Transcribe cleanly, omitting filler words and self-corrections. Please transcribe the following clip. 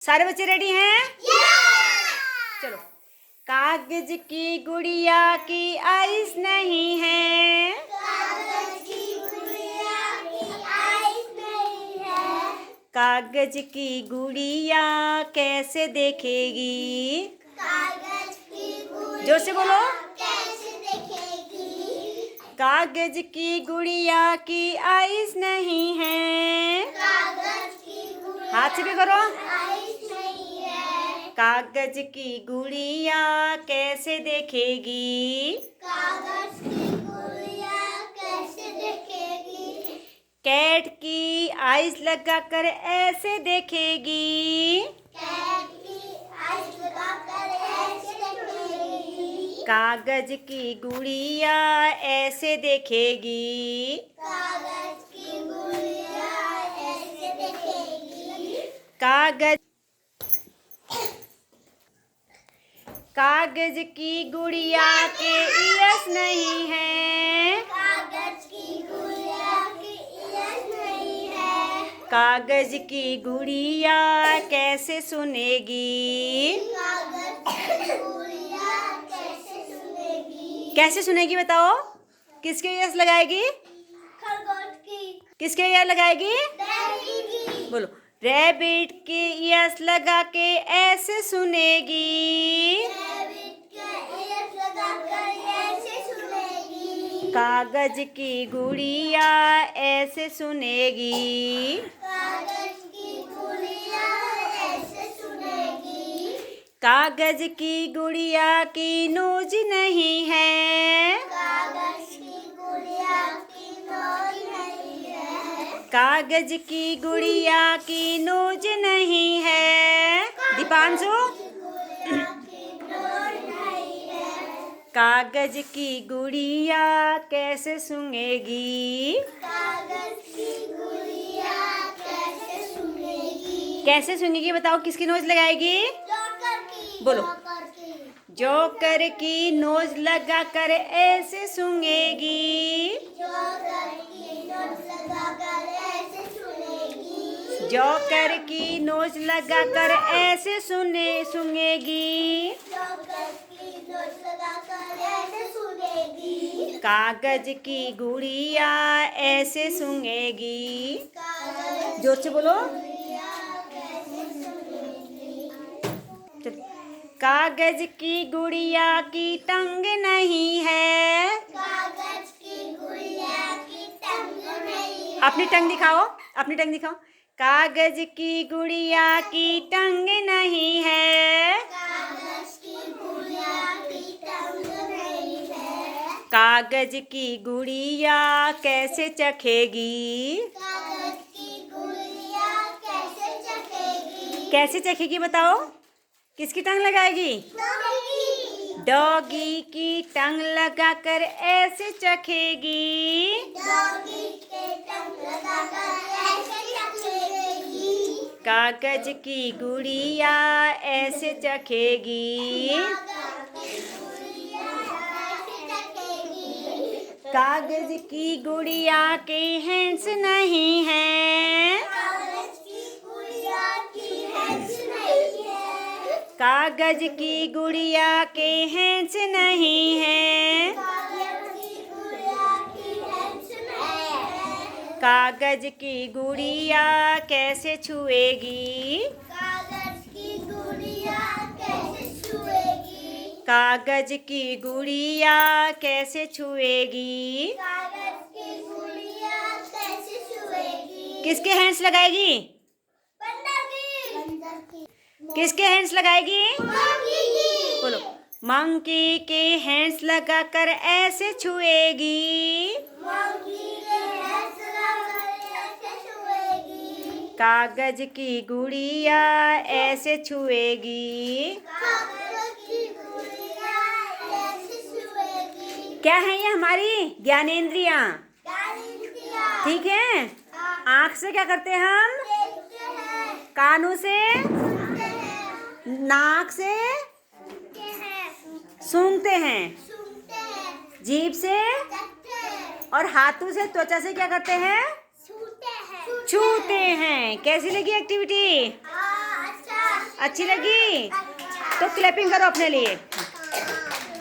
सारे बच्चे रेडी हैं? चलो। कागज की गुड़िया की आइस नहीं है। कागज की गुड़िया की आइस नहीं है। कागज की गुड़िया कैसे देखेगी? कागज की गुड़िया जोर से बोलो। कैसे देखेगी? कागज की गुड़िया की आइस नहीं है। कागज की गुड़िया हाथ से भी करो। आइस नहीं है। कागज की गुड़िया कैसे देखेगी? कागज की गुड़िया कैसे देखेगी? कैट की आइस लगाकर ऐसे देखेगी। कैट की आइस लगाकर ऐसे देखेगी। कागज की गुड़िया ऐसे देखेगी। कागज की गुड़िया ऐसे देखेगी। कागज की गुड़िया के ईयर्स नहीं है। कागज की गुड़िया की ईयर्स नहीं है। कागज की गुड़िया कैसे सुनेगी? कागज की गुड़िया कैसे सुनेगी? कैसे सुनेगी बताओ? किसके ईयर्स लगाएगी? खरगोश की। किसके ईयर लगाएगी? रैबिट की। बोलो। रैबिट के ईयर्स लगा के ऐसे सुनेगी। रैबिट के ईयर्स लगाकर ऐसे सुनेगी। कागज की गुड़िया ऐसे सुनेगी। कागज की गुड़िया ऐसे सुनेगी। कागज की गुड़िया की नोज नहीं है। कागज की गुड़िया की नोज नहीं है। कागज की गुड़िया की नोज नहीं है। दीपांशु। गुड़िया की नोज नहीं है। कागज की गुड़िया कैसे सूंघेगी? कागज की गुड़िया कैसे सुनेगी? कैसे सूंघेगी बताओ? किसकी नोज लगाएगी? जोकर की। बोलो। जोकर की। जोकर की नोज लगाकर ऐसे सूंघेगी। जोकर की नोज लगाकर ऐसे सुनेगी। जोकर की नोज लगाकर ऐसे सूंघेगी। जोकर की नोज लगाकर ऐसे सुनेगी। कागज की गुड़िया ऐसे सूंघेगी। कागज जोर से बोलो। गुड़िया कैसे सुनेगी? चलो। कागज की गुड़िया की टंग नहीं है। कागज की गुड़िया की टंग नहीं है। अपनी टंग दिखाओ। अपनी टंग दिखाओ। कागज की गुड़िया की टंग नहीं है। कागज की गुड़िया की टंग नहीं है। कागज की गुड़िया कैसे चखेगी? कागज की गुड़िया कैसे चखेगी? कैसे चखेगी बताओ? किसकी टंग लगाएगी? डॉगी। डॉगी की टंग लगाकर ऐसे चखेगी। डॉगी के टंग लगाकर ऐसे चखेगी। कागज की गुड़िया ऐसे चखेगी। कागज की गुड़िया ऐसे चखेगी। कागज की गुड़िया के हैंड्स नहीं है। कागज की गुड़िया की हैंड्स नहीं है। कागज की गुड़िया के हैंड्स नहीं है। कागज की गुड़िया की हैंड्स नहीं है। कागज की गुड़िया कैसे छुएगी? कागज की गुड़िया कैसे छुएगी? कागज की गुड़िया कैसे छुएगी? कागज की गुड़िया कैसे छुएगी? किसके हैंड्स लगाएगी? बंदर की। बंदर की। किसके हैंड्स लगाएगी? मंकी की। बोलो। मंकी के हैंड्स लगाकर ऐसे छुएगी। मंकी के हैंड्स लगाकर ऐसे छुएगी। कागज की गुड़िया ऐसे छुएगी। कागज की गुड़िया ऐसे छुएगी। क्या है ये? हमारी ज्ञानेंद्रियां। गालिंदिया। ठीक है। आँख से क्या करते हैं हम? देखते हैं। कानों से, सुनते हैं। नाक से सुनते हैं। सूंघते हैं। सुनते हैं। जीभ से देखते हैं। और हाथों से, त्वचा से क्या करते हैं? छूते हैं। छूते हैं। कैसी लगी एक्टिविटी? अच्छा। अच्छी लगी तो क्लैपिंग करो अपने लिए।